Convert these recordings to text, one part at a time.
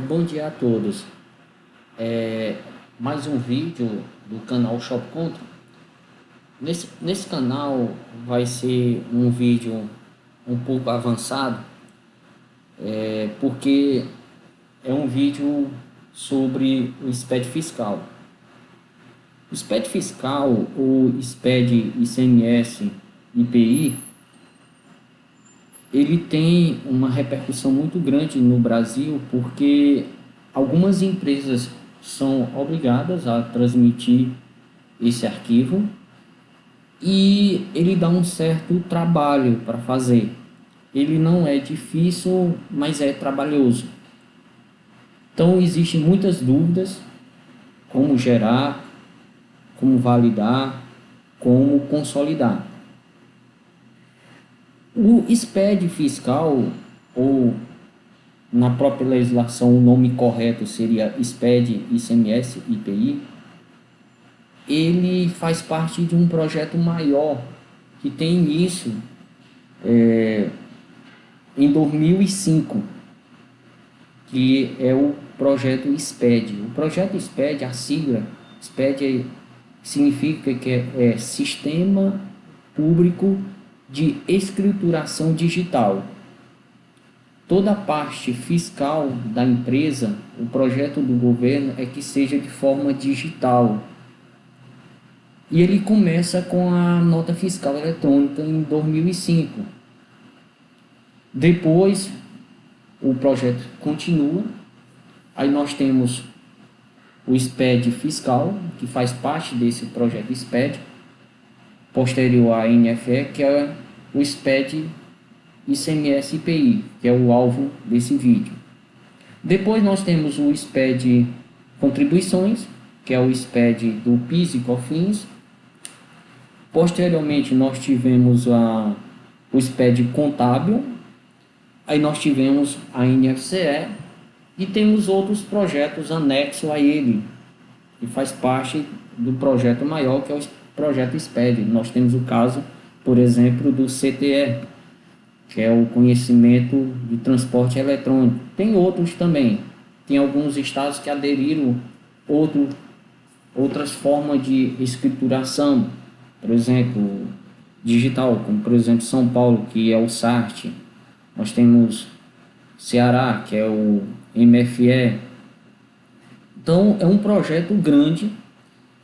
Bom dia a todos. Mais um vídeo do canal Shop Contra. Nesse canal vai ser um vídeo um pouco avançado, porque é um vídeo sobre o SPED fiscal. O SPED fiscal, ou SPED ICMS IPI, ele tem uma repercussão muito grande no Brasil, porque algumas empresas são obrigadas a transmitir esse arquivo e ele dá um certo trabalho para fazer. Ele não é difícil, mas é trabalhoso. Então existem muitas dúvidas: como gerar, como validar, como consolidar. O SPED fiscal, ou na própria legislação o nome correto seria SPED ICMS IPI, ele faz parte de um projeto maior que tem início em 2005, que é o projeto SPED. O projeto SPED, a sigla SPED significa que é Sistema Público de Escrituração Digital. Toda a parte fiscal da empresa, o projeto do governo é que seja de forma digital. E ele começa com a nota fiscal eletrônica em 2005. Depois, o projeto continua. Aí nós temos o SPED fiscal, que faz parte desse projeto SPED, posterior à NFE, que é o SPED ICMS IPI, que é o alvo desse vídeo. Depois nós temos o SPED contribuições, que é o SPED do PIS e COFINS. Posteriormente nós tivemos o SPED contábil, aí nós tivemos a NFCE e temos outros projetos anexos a ele, que faz parte do projeto maior, que é o projeto SPED. Nós temos o caso, por exemplo, do CTE, que é o conhecimento de transporte eletrônico. Tem outros também. Tem alguns estados que aderiram outras formas de escrituração, por exemplo, digital, como por exemplo São Paulo, que é o SART. Nós temos Ceará, que é o MFE. Então é um projeto grande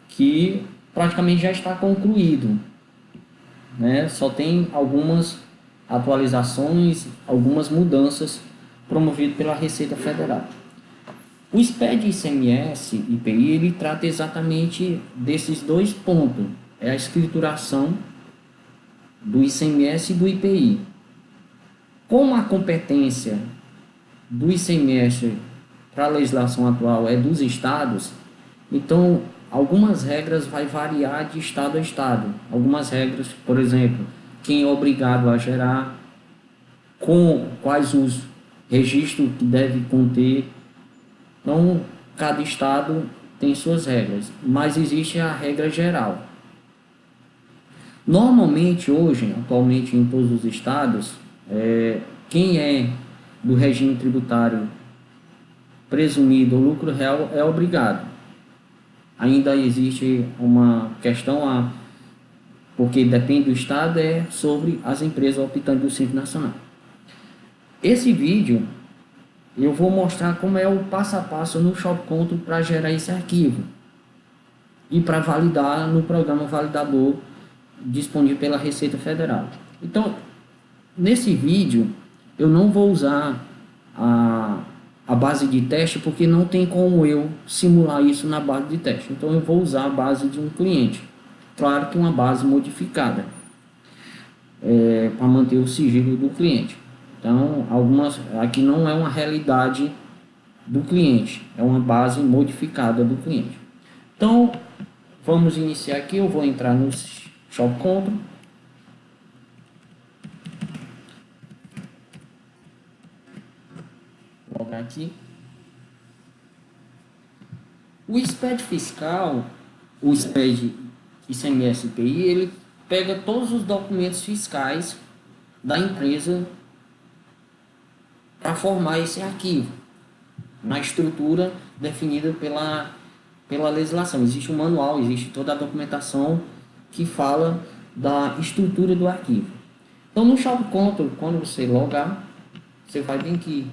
que praticamente já está concluído, né? Só tem algumas atualizações, algumas mudanças promovidas pela Receita Federal. O SPED ICMS IPI ele trata exatamente desses dois pontos: é a escrituração do ICMS e do IPI. Como a competência do ICMS para a legislação atual é dos estados, então algumas regras vai variar de estado a estado. Algumas regras, por exemplo, quem é obrigado a gerar, com quais os registros que deve conter. Então, cada estado tem suas regras, mas existe a regra geral. Normalmente, hoje, atualmente em todos os estados, quem é do regime tributário presumido ou lucro real é obrigado. Ainda existe uma questão, porque depende do estado, sobre as empresas optantes do Simples Nacional. Esse vídeo eu vou mostrar como é o passo a passo no Shop Control para gerar esse arquivo e para validar no programa validador disponível pela Receita Federal. Então, nesse vídeo eu não vou usar a base de teste, porque não tem como eu simular isso na base de teste. Então eu vou usar a base de um cliente, claro que uma base modificada, para manter o sigilo do cliente. Então, aqui não é uma realidade do cliente, é uma base modificada do cliente. Então, vamos iniciar aqui. Eu vou entrar no Shop Control. Vou logar aqui. O SPED fiscal, o SPED ICMS IPI, ele pega todos os documentos fiscais da empresa para formar esse arquivo. na estrutura definida pela legislação. Existe um manual, existe toda a documentação que fala da estrutura do arquivo. Então, no Shop Control, quando você logar, você vai vir aqui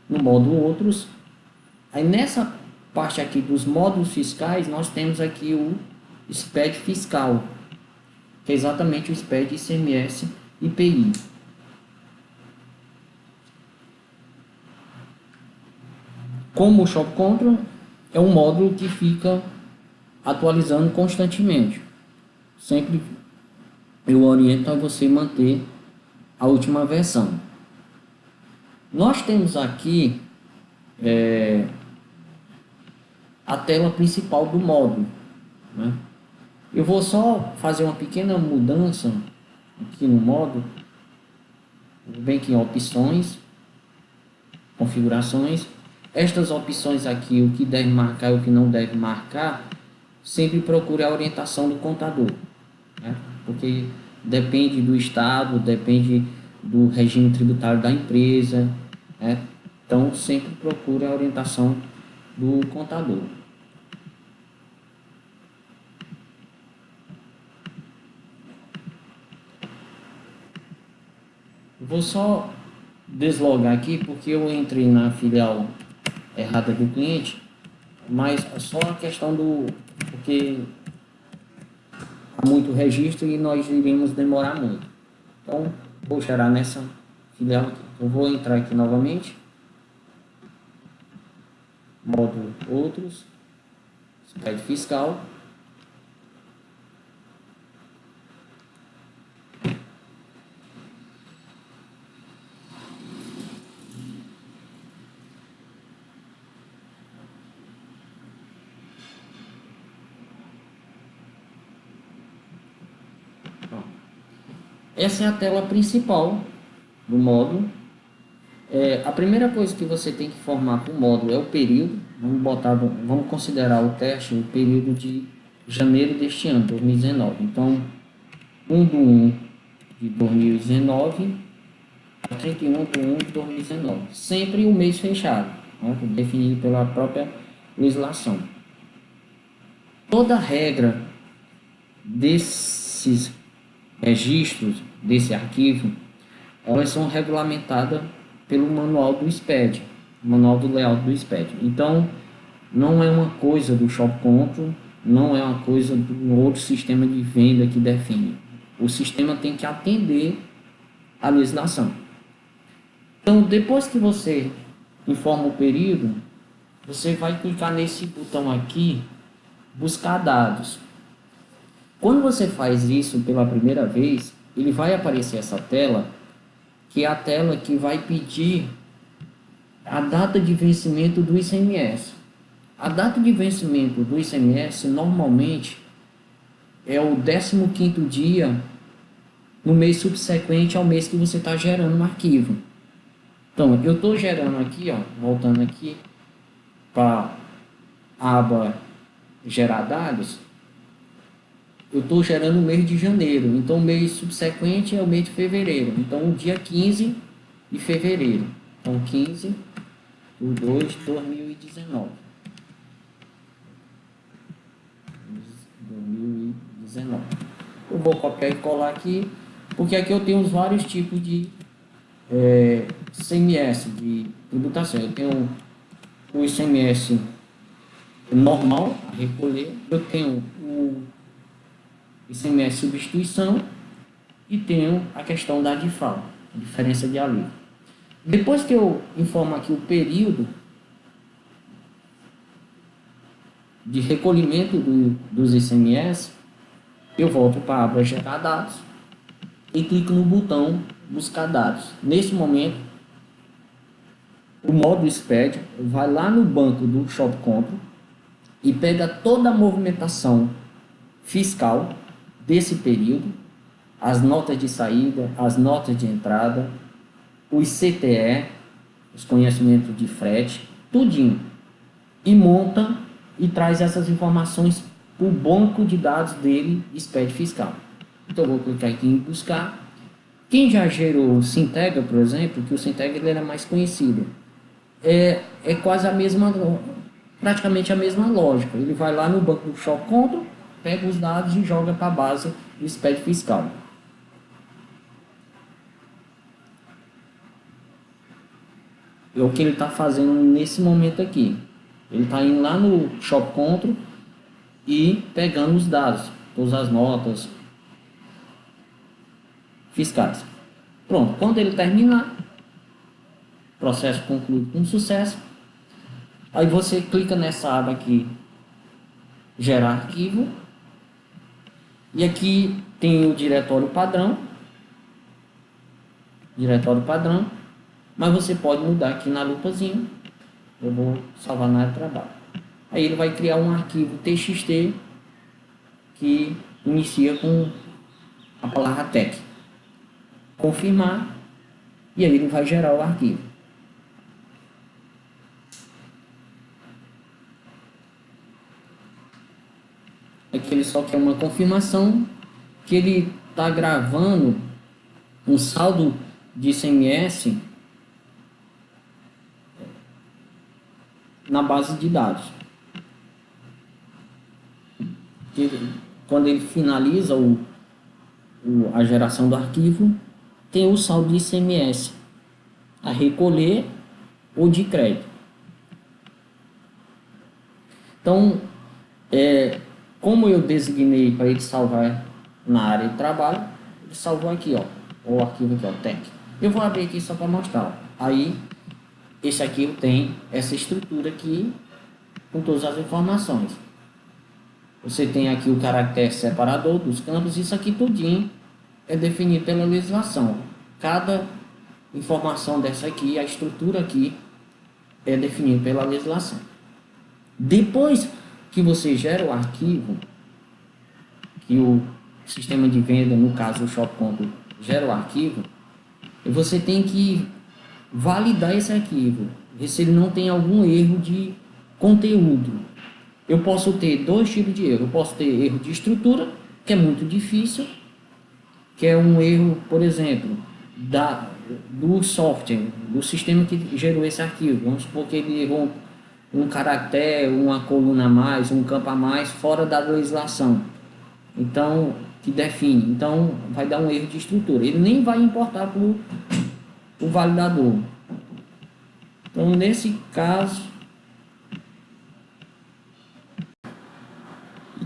no módulo Outros. Aí nessa parte aqui dos módulos fiscais, nós temos aqui o SPED fiscal, que é exatamente o SPED ICMS IPI. Como o Shop Control é um módulo que fica atualizando constantemente. Sempre eu oriento a você manter a última versão. Nós temos aqui a tela principal do módulo, né? Eu vou só fazer uma pequena mudança aqui no módulo. Vem aqui em opções, configurações. Estas opções aqui, o que deve marcar e o que não deve marcar, sempre procure a orientação do contador, né? Porque depende do estado, depende do regime tributário da empresa, né? Então sempre procure a orientação do contador. Vou só deslogar aqui porque eu entrei na filial errada do cliente, mas é só a questão porque há muito registro e nós iríamos demorar muito. Então vou gerar nessa filial aqui. Eu vou entrar aqui novamente, módulo Outros, SPED fiscal. Essa é a tela principal do módulo. A primeira coisa que você tem que informar para o módulo é o período. Vamos considerar o teste o período de janeiro deste ano, 2019. Então, 1/1 de 2019 a 31/1 de 2019. Sempre o mês fechado, né, definido pela própria legislação. Toda regra desses registros, desse arquivo, elas são regulamentadas pelo manual do SPED, manual do layout do SPED. Então, não é uma coisa do Shop Control, não é uma coisa do outro sistema de venda que define. O sistema tem que atender à legislação. Então, depois que você informa o período, você vai clicar nesse botão aqui, buscar dados. Quando você faz isso pela primeira vez, ele vai aparecer essa tela, que é a tela que vai pedir a data de vencimento do ICMS. A data de vencimento do ICMS normalmente é o 15º dia no mês subsequente ao mês que você está gerando no arquivo. Então, eu estou gerando aqui, ó, voltando aqui para a aba gerar dados, eu estou gerando o mês de janeiro, então o mês subsequente é o mês de fevereiro, então o dia 15 de fevereiro, então 15/2/2019. Eu vou copiar e colar aqui, porque aqui eu tenho os vários tipos de ICMS, de tributação. Eu tenho o ICMS normal a recolher, eu tenho o ICMS substituição e tenho a questão da DIFAL, diferença de alíquota. Depois que eu informo aqui o período de recolhimento dos ICMS, eu volto para a aba gerar dados e clico no botão buscar dados. Nesse momento, o módulo SPED vai lá no banco do Shop Control e pega toda a movimentação fiscal desse período, as notas de saída, as notas de entrada, o ICTE, os conhecimentos de frete, tudinho, e monta e traz essas informações para o banco de dados dele, SPED fiscal. Então eu vou clicar aqui em buscar. Quem já gerou o Sintegra, por exemplo, que o Sintegra ele era mais conhecido, é quase a mesma, praticamente a mesma lógica. Ele vai lá no banco do Shop Control, pega os dados e joga para a base do SPED fiscal. É o que ele está fazendo nesse momento aqui. Ele está indo lá no Shop Control e pegando os dados, todas as notas fiscais. Pronto, quando ele terminar, processo concluído com sucesso, aí você clica nessa aba aqui, gerar arquivo, e aqui tem o diretório padrão, mas você pode mudar aqui na lupazinha. Eu vou salvar na área de trabalho. Aí ele vai criar um arquivo TXT que inicia com a palavra tech. Confirmar, e aí ele vai gerar o arquivo. Aqui ele só quer uma confirmação que ele está gravando um saldo de ICMS na base de dados. Quando ele finaliza a geração do arquivo, tem o saldo de ICMS a recolher ou de crédito. Então, como eu designei para ele salvar na área de trabalho, ele salvou aqui, ó, o arquivo aqui, ó, tech. Eu vou abrir aqui só para mostrar. Aí, esse arquivo tem essa estrutura aqui com todas as informações. Você tem aqui o caractere separador dos campos, isso aqui tudinho é definido pela legislação. Cada informação dessa aqui, a estrutura aqui, é definida pela legislação. Depois que você gera o arquivo, que o sistema de venda, no caso o Shop Control, gera o arquivo, você tem que validar esse arquivo, ver se ele não tem algum erro de conteúdo. Eu posso ter dois tipos de erro. Eu posso ter erro de estrutura, que é muito difícil, que é um erro, por exemplo, do software, do sistema que gerou esse arquivo. Vamos supor que ele errou um caractere, uma coluna a mais, um campo a mais, fora da legislação. Então, que define. Então, vai dar um erro de estrutura. Ele nem vai importar para o validador. Então, nesse caso,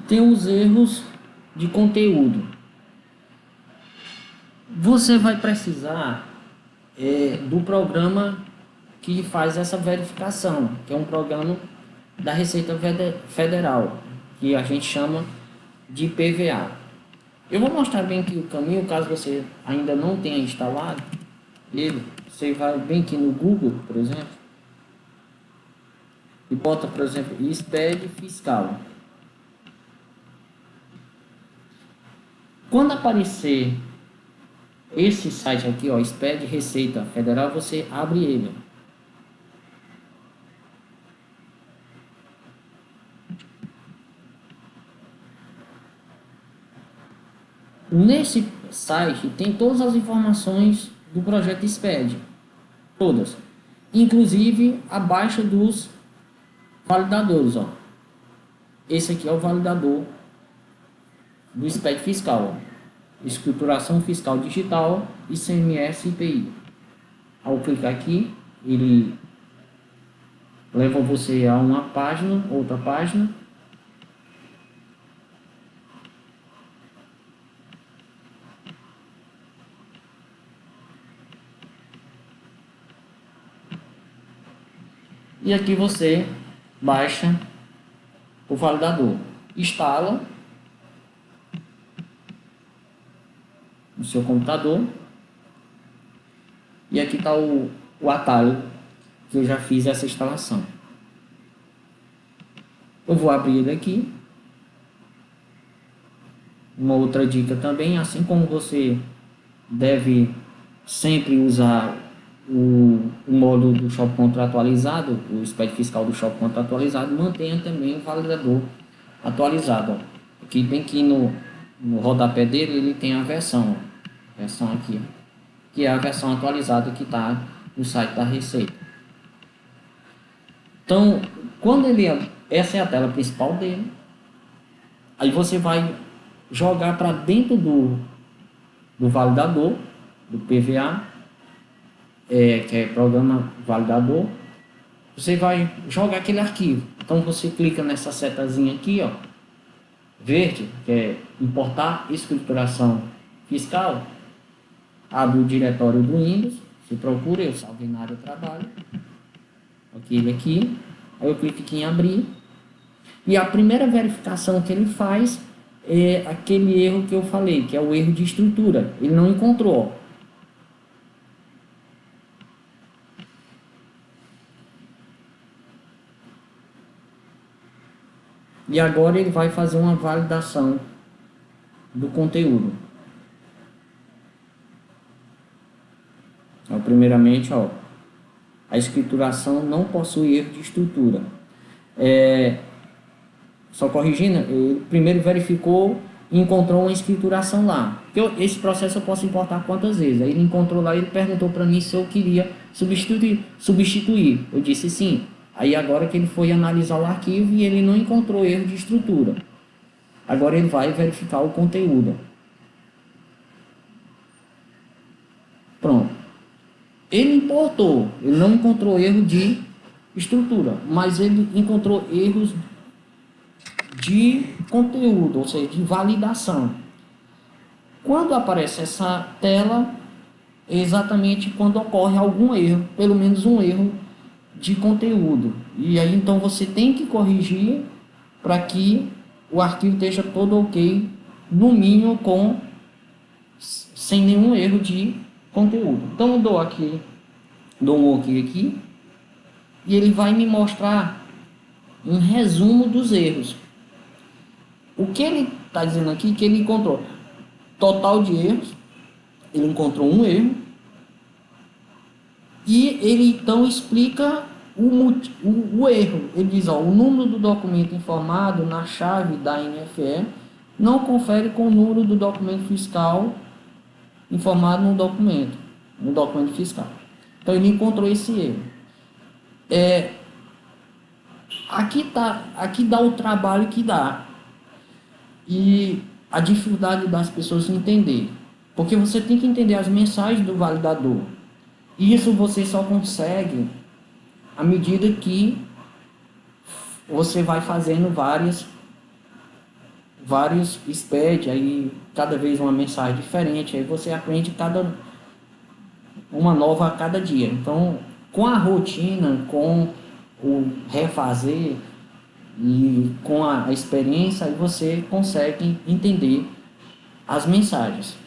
tem os erros de conteúdo. Você vai precisar do programa que faz essa verificação, que é um programa da Receita Federal, que a gente chama de PVA. Eu vou mostrar bem aqui o caminho, caso você ainda não tenha instalado ele. Você vai bem aqui no Google, por exemplo, e bota, por exemplo, SPED fiscal. Quando aparecer esse site aqui, ó, SPED Receita Federal, você abre ele. Nesse site tem todas as informações do projeto SPED, todas, inclusive a baixa dos validadores, ó. Esse aqui é o validador do SPED fiscal, ó. Escrituração fiscal digital, ICMS e IPI. Ao clicar aqui, ele leva você a uma página, outra página. E aqui você baixa o validador, instala no seu computador, e aqui está o atalho que eu já fiz essa instalação. Eu vou abrir ele aqui. Uma outra dica também, assim como você deve sempre usar o módulo do Shop Control atualizado, o SPED fiscal do Shop Control atualizado, mantenha também o validador atualizado, ó. Aqui bem aqui no rodapé dele, ele tem a versão aqui, que é a versão atualizada que está no site da Receita. Então, essa é a tela principal dele. Aí você vai jogar para dentro do validador, do PVA, que é programa validador. Você vai jogar aquele arquivo. Então você clica nessa setazinha aqui, ó, verde, que é importar escrituração fiscal. Abre o diretório do Windows, você procura, eu salvei na área de trabalho, aquele aqui, aí eu clico aqui em abrir, e a primeira verificação que ele faz é aquele erro que eu falei, que é o erro de estrutura, ele não encontrou. E agora ele vai fazer uma validação do conteúdo. Então, primeiramente, ó, a escrituração não possui erro de estrutura. Só corrigindo, ele primeiro verificou e encontrou uma escrituração lá. Esse processo eu posso importar quantas vezes? Aí ele encontrou lá e ele perguntou para mim se eu queria substituir. Eu disse sim. Aí agora que ele foi analisar o arquivo e ele não encontrou erro de estrutura. Agora ele vai verificar o conteúdo. Pronto. Ele importou, ele não encontrou erro de estrutura, mas ele encontrou erros de conteúdo, ou seja, de validação. Quando aparece essa tela, é exatamente quando ocorre algum erro, pelo menos um erro de conteúdo. E aí então você tem que corrigir para que o arquivo esteja todo ok, no mínimo sem nenhum erro de conteúdo. Então eu dou um ok aqui, e ele vai me mostrar um resumo dos erros. O que ele está dizendo aqui que ele encontrou total de erros, ele encontrou um erro, e ele então explica o erro. Ele diz, ó, o número do documento informado na chave da NFE não confere com o número do documento fiscal informado no documento fiscal. Então ele encontrou esse erro. Aqui dá o trabalho que dá e a dificuldade das pessoas entender, porque você tem que entender as mensagens do validador. E isso você só consegue à medida que você vai fazendo vários SPED, aí cada vez uma mensagem diferente, aí você aprende uma nova a cada dia. Então, com a rotina, com o refazer e com a experiência, aí você consegue entender as mensagens.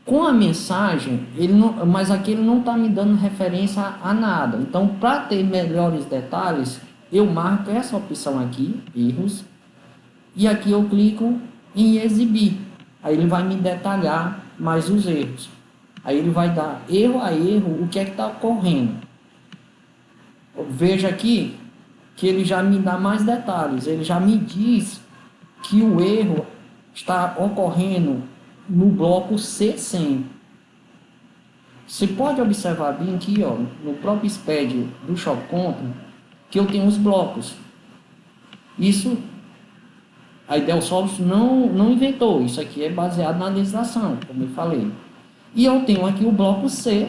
Com a mensagem, mas aqui ele não está me dando referência a nada. Então, para ter melhores detalhes, eu marco essa opção aqui, erros, e aqui eu clico em exibir. Aí ele vai me detalhar mais os erros. Aí ele vai dar erro a erro o que é que está ocorrendo. Veja aqui que ele já me dá mais detalhes. Ele já me diz que o erro está ocorrendo no bloco C100. Você pode observar bem aqui, ó, no próprio SPED do Shop Content, que eu tenho os blocos. Isso a Idelsoft não inventou. Isso aqui é baseado na legislação, como eu falei. E eu tenho aqui o bloco C,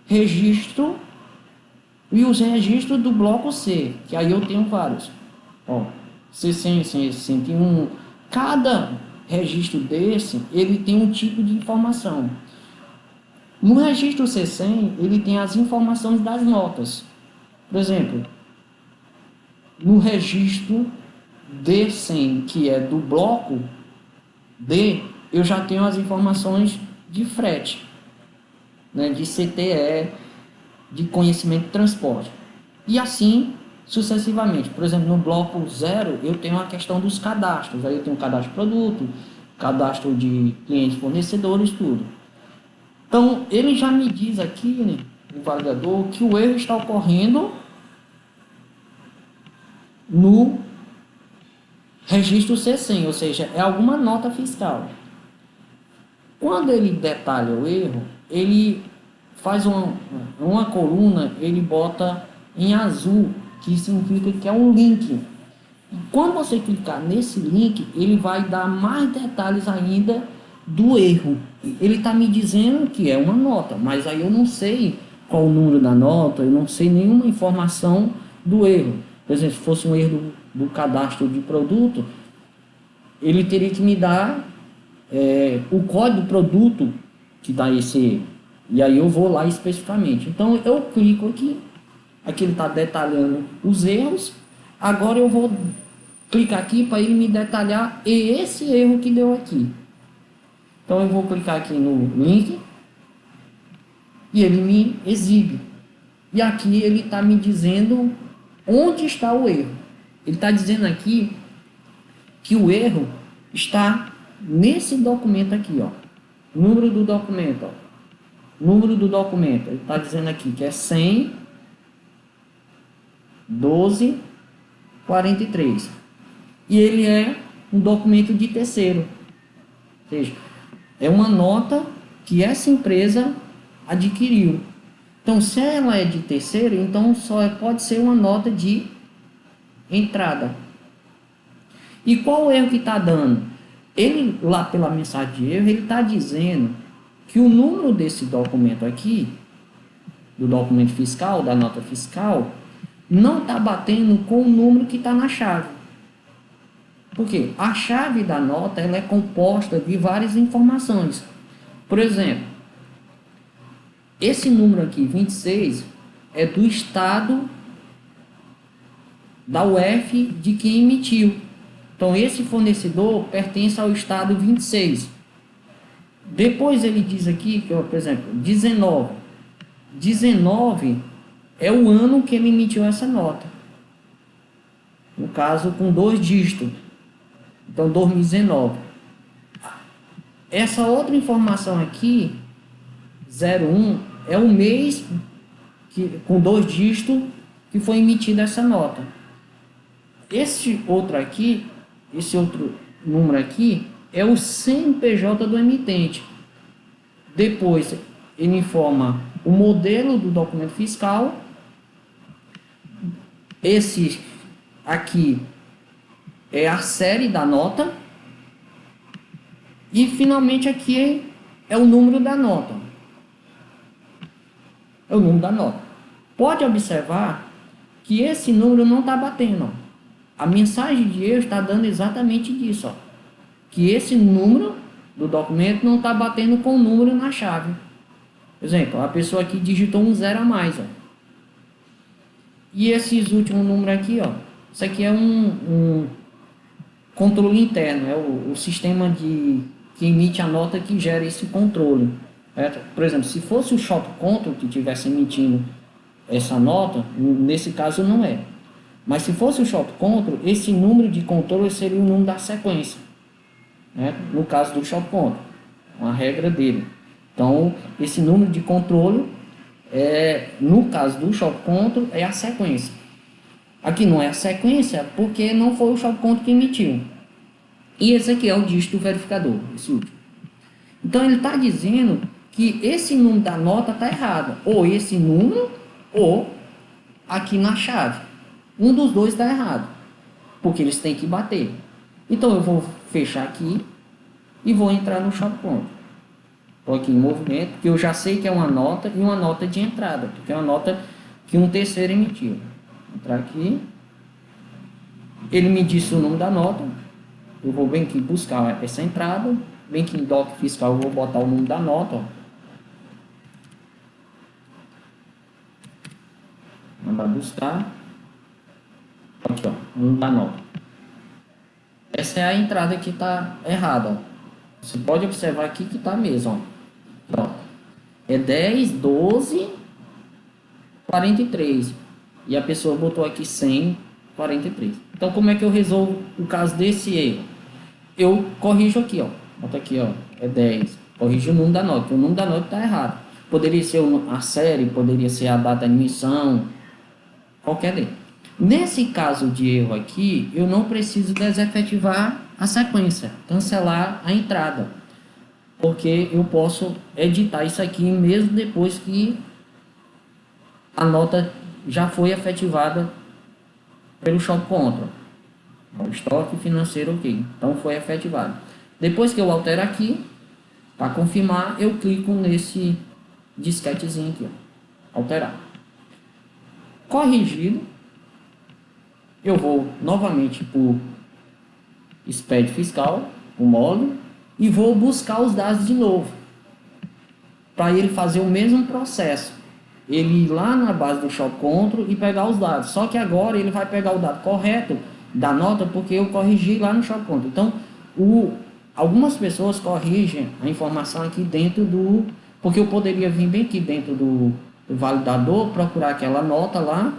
registro, e os registros do bloco C, que aí eu tenho vários. Ó, C100, C101. Cada registro desse, ele tem um tipo de informação. No registro C100, ele tem as informações das notas. Por exemplo, no registro D100, que é do bloco D, eu já tenho as informações de frete, né, de CTE, de conhecimento de transporte. E assim sucessivamente. Por exemplo, no bloco 0, eu tenho a questão dos cadastros. Aí eu tenho cadastro de produto, cadastro de clientes, fornecedores, tudo. Então, ele já me diz aqui, né, o validador, que o erro está ocorrendo no registro C100, ou seja, é alguma nota fiscal. Quando ele detalha o erro, ele faz uma coluna, ele bota em azul, que significa que é um link. E quando você clicar nesse link, ele vai dar mais detalhes ainda do erro. Ele está me dizendo que é uma nota, mas aí eu não sei qual o número da nota, eu não sei nenhuma informação do erro. Por exemplo, se fosse um erro do cadastro de produto, ele teria que me dar o código do produto que dá esse erro. E aí eu vou lá especificamente. Então eu clico aqui ele está detalhando os erros. Agora eu vou clicar aqui para ele me detalhar esse erro que deu aqui. Então eu vou clicar aqui no link e ele me exibe. E aqui ele está me dizendo onde está o erro. Ele está dizendo aqui que o erro está nesse documento aqui, ó. Número do documento, ó. Número do documento. Ele está dizendo aqui que é 100 12 43. E ele é um documento de terceiro. Ou seja, é uma nota que essa empresa adquiriu. Então, se ela é de terceiro, então só pode ser uma nota de entrada. E qual o erro que está dando? Ele, lá pela mensagem de erro, ele está dizendo que o número desse documento aqui, do documento fiscal, da nota fiscal, não está batendo com o número que está na chave. Por quê? A chave da nota ela é composta de várias informações. Por exemplo, esse número aqui, 26, é do estado da UF de quem emitiu. Então, esse fornecedor pertence ao estado 26. Depois ele diz aqui, que, por exemplo, 19. 19 é o ano que ele emitiu essa nota. No caso, com 2 dígitos. Então, 2019. Essa outra informação aqui, 01, é o mês que, com 2 dígitos que foi emitida essa nota. Esse outro número aqui, é o CNPJ do emitente. Depois, ele informa o modelo do documento fiscal. Esse aqui é a série da nota. E finalmente aqui é o número da nota. É o número da nota. Pode observar que esse número não está batendo. Ó. A mensagem de erro está dando exatamente disso. Ó. Que esse número do documento não está batendo com o número na chave. Por exemplo, a pessoa aqui digitou um 0 a mais. Ó. E esses últimos números aqui, ó, isso aqui é um controle interno, é o sistema que emite a nota que gera esse controle. Certo? Por exemplo, se fosse o shop control que estivesse emitindo essa nota, nesse caso não é. Mas se fosse o shop control, esse número de controle seria o número da sequência. Né? No caso do shop control, uma regra dele. Então, esse número de controle, no caso do shop control, é a sequência. Aqui não é a sequência, porque não foi o shop control que emitiu. E esse aqui é o dígito verificador, esse último. Então, ele está dizendo que esse número da nota está errado. Ou esse número, ou aqui na chave. Um dos dois está errado. Porque eles têm que bater. Então, eu vou fechar aqui e vou entrar no shop control. Estou aqui em movimento, que eu já sei que é uma nota e uma nota de entrada, porque é uma nota que um terceiro emitiu. Vou entrar aqui. Ele me disse o nome da nota. Eu vou bem aqui buscar essa entrada. Bem aqui em doc fiscal eu vou botar o nome da nota. Ó. Mandar buscar. Aqui, ó, o nome da nota. Essa é a entrada que está errada. Ó. Você pode observar aqui que está mesmo. Ó. É 10, 12, 43. E a pessoa botou aqui 100, 43. Então, como é que eu resolvo o caso desse erro? Eu corrijo aqui, ó. Bota aqui, ó. É 10. Corrijo o número da nota. O número da nota está errado. Poderia ser a série, poderia ser a data de emissão. Qualquer dele. Nesse caso de erro aqui, eu não preciso desefetivar a sequência, cancelar a entrada, porque eu posso editar isso aqui mesmo depois que a nota já foi efetivada pelo Shop Control. O estoque financeiro, ok. Então foi efetivado. Depois que eu altero aqui, para confirmar, eu clico nesse disquetezinho aqui, ó, alterar. Corrigido, eu vou novamente por SPED fiscal, o módulo, e vou buscar os dados de novo, para ele fazer o mesmo processo. Ele ir lá na base do Shop Control e pegar os dados. Só que agora ele vai pegar o dado correto da nota porque eu corrigi lá no Shop Control. Então, algumas pessoas corrigem a informação aqui dentro do... Porque eu poderia vir bem aqui dentro do validador, procurar aquela nota lá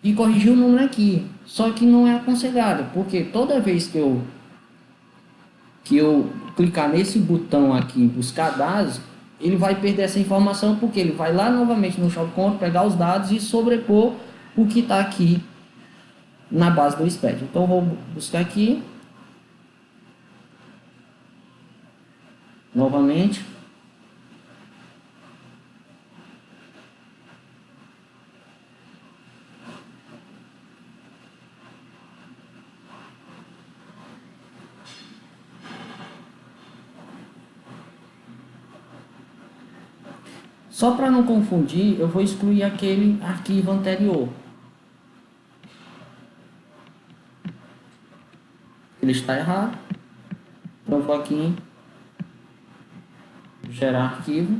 e corrigir o número aqui. Só que não é aconselhado, porque toda vez que eu clicar nesse botão aqui, buscar dados, ele vai perder essa informação, porque ele vai lá novamente no Shop Control, pegar os dados e sobrepor o que está aqui na base do SPED. Então, vou buscar aqui novamente. Só para não confundir, eu vou excluir aquele arquivo anterior. Ele está errado. Então eu vou aqui em gerar arquivo.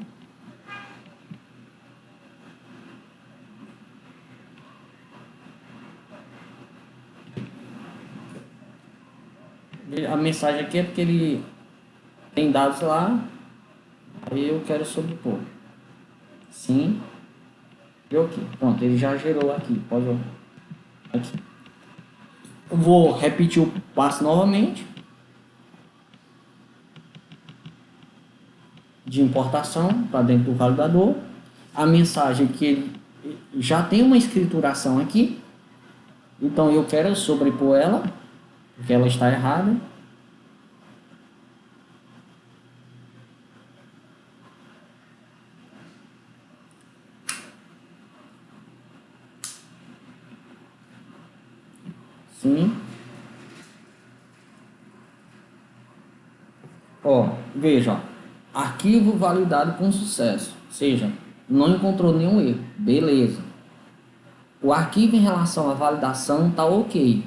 A mensagem aqui é porque ele tem dados lá, aí eu quero sobrepor. Sim. E ok. Pronto, ele já gerou aqui. Pode olhar. Aqui. Eu vou repetir o passo novamente. De importação para dentro do validador. A mensagem que ele já tem uma escrituração aqui. Então eu quero sobrepor ela, porque ela está errada. Sim. Ó, veja, ó, arquivo validado com sucesso, ou seja, não encontrou nenhum erro, beleza. O arquivo em relação à validação está ok.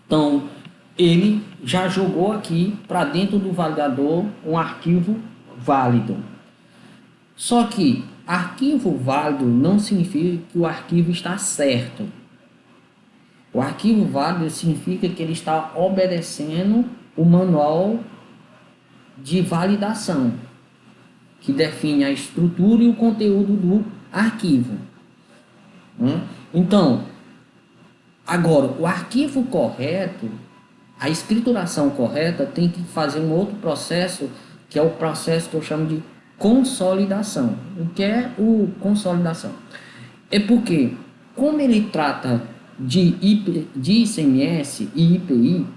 Então, ele já jogou aqui para dentro do validador um arquivo válido. Só que arquivo válido não significa que o arquivo está certo. O arquivo válido significa que ele está obedecendo o manual de validação, que define a estrutura e o conteúdo do arquivo. Então, agora, o arquivo correto, a escrituração correta, tem que fazer um outro processo, que é o processo que eu chamo de consolidação. O que é o consolidação? É porque, como ele trata de ICMS e IPI,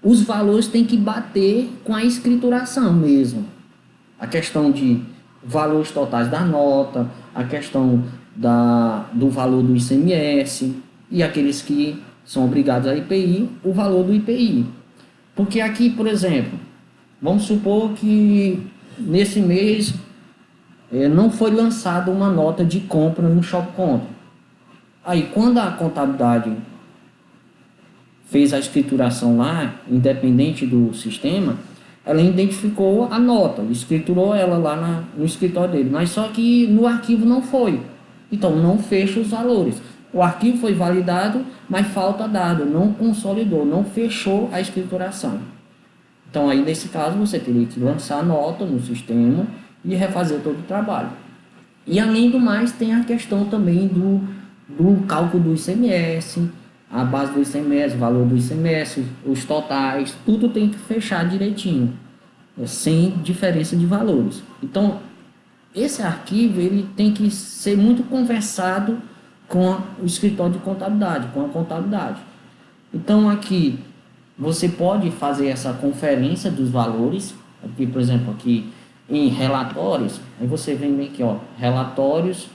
os valores têm que bater com a escrituração mesmo. A questão de valores totais da nota, a questão do valor do ICMS e aqueles que são obrigados a IPI, o valor do IPI. Porque aqui, por exemplo, vamos supor que nesse mês não foi lançada uma nota de compra no Shop Control. Aí, quando a contabilidade fez a escrituração lá, independente do sistema, ela identificou a nota, escriturou ela lá no escritório dele, mas só que no arquivo não foi. Então, não fecha os valores. O arquivo foi validado, mas falta dado, não consolidou, não fechou a escrituração. Então, aí nesse caso, você teria que lançar a nota no sistema e refazer todo o trabalho. E além do mais, tem a questão também do cálculo do ICMS, a base do ICMS, o valor do ICMS, os totais, tudo tem que fechar direitinho, sem diferença de valores. Então, esse arquivo ele tem que ser muito conversado com o escritório de contabilidade, com a contabilidade. Então, aqui, você pode fazer essa conferência dos valores, aqui, por exemplo, aqui em relatórios, aí você vem aqui, ó, relatórios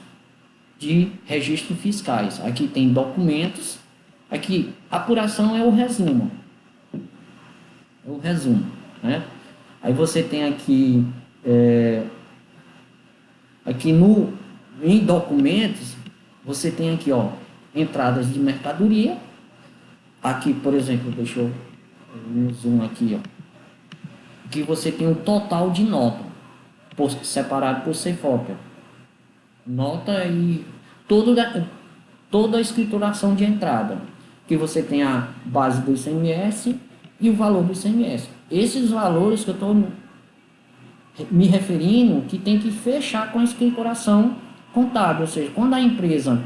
de registros fiscais. Aqui tem documentos, aqui apuração é o resumo, né? Aí você tem aqui, aqui em documentos, você tem aqui, ó, entradas de mercadoria. Aqui, por exemplo, deixa eu zoom aqui, ó. Aqui você tem o total de nota, separado por CEFOP. Nota e toda a escrituração de entrada. Que você tem a base do ICMS e o valor do ICMS. Esses valores que eu estou me referindo, que tem que fechar com a escrituração contábil. Ou seja, quando a empresa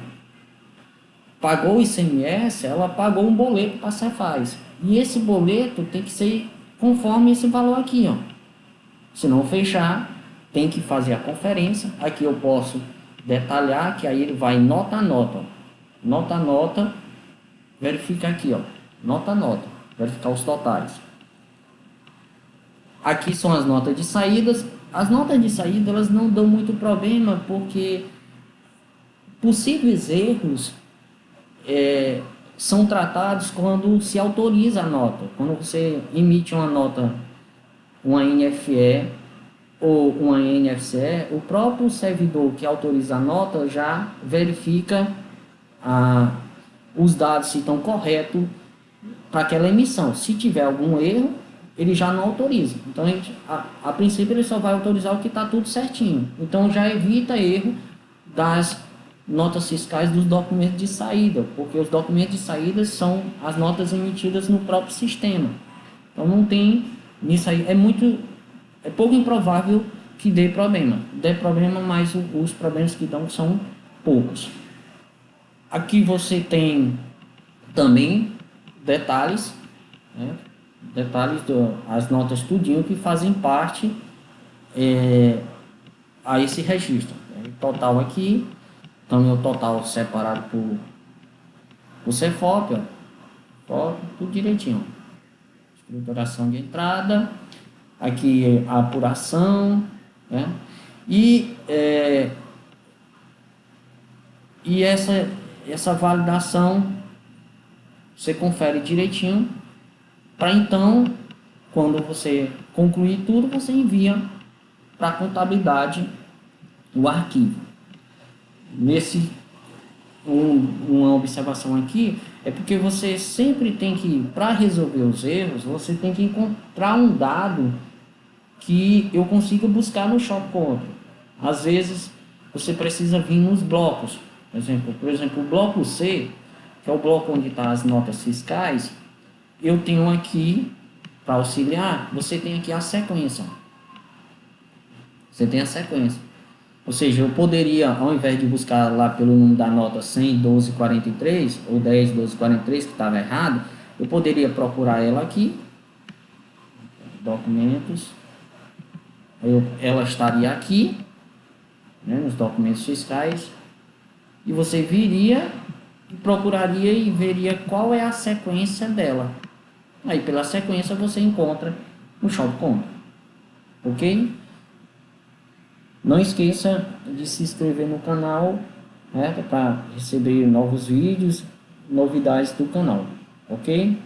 pagou o ICMS, ela pagou um boleto para a Cefaz. E esse boleto tem que ser conforme esse valor aqui, ó. Se não fechar, tem que fazer a conferência. Aqui eu posso detalhar, que aí ele vai nota a nota. Nota a nota, verifica aqui, ó. Nota a nota, verificar os totais. Aqui são as notas de saídas. As notas de saída, elas não dão muito problema, porque possíveis erros são tratados quando se autoriza a nota. Quando você emite uma nota, uma NFE ou uma NFCE, o próprio servidor que autoriza a nota já verifica os dados se estão corretos para aquela emissão. Se tiver algum erro, ele já não autoriza. Então, a princípio, ele só vai autorizar o que está tudo certinho. Então, já evita erro das notas fiscais dos documentos de saída, porque os documentos de saída são as notas emitidas no próprio sistema. Então, não tem nisso aí. É pouco improvável que dê problema. Dê problema, mas os problemas que dão são poucos. Aqui você tem também detalhes, né? Detalhes das notas tudinho que fazem parte a esse registro. O total aqui, também o total separado por CEFOP, ó, tudo direitinho. Escrituração de entrada, aqui a apuração, né? E essa validação você confere direitinho, para então, quando você concluir tudo, você envia para a contabilidade o arquivo. Uma observação aqui é porque você sempre tem que, para resolver os erros, você tem que encontrar um dado que eu consiga buscar no Shop Control. Às vezes você precisa vir nos blocos. Por exemplo, o bloco C, que é o bloco onde estão as notas fiscais, eu tenho aqui, para auxiliar, você tem aqui a sequência. Você tem a sequência. Ou seja, eu poderia, ao invés de buscar lá pelo número da nota 100.12.43 ou 10.12.43, que estava errado, eu poderia procurar ela aqui, documentos, ela estaria aqui, né, nos documentos fiscais, e você viria, procuraria e veria qual é a sequência dela. Aí pela sequência você encontra no Shop Control, ok? Não esqueça de se inscrever no canal, né, para receber novos vídeos, novidades do canal, ok?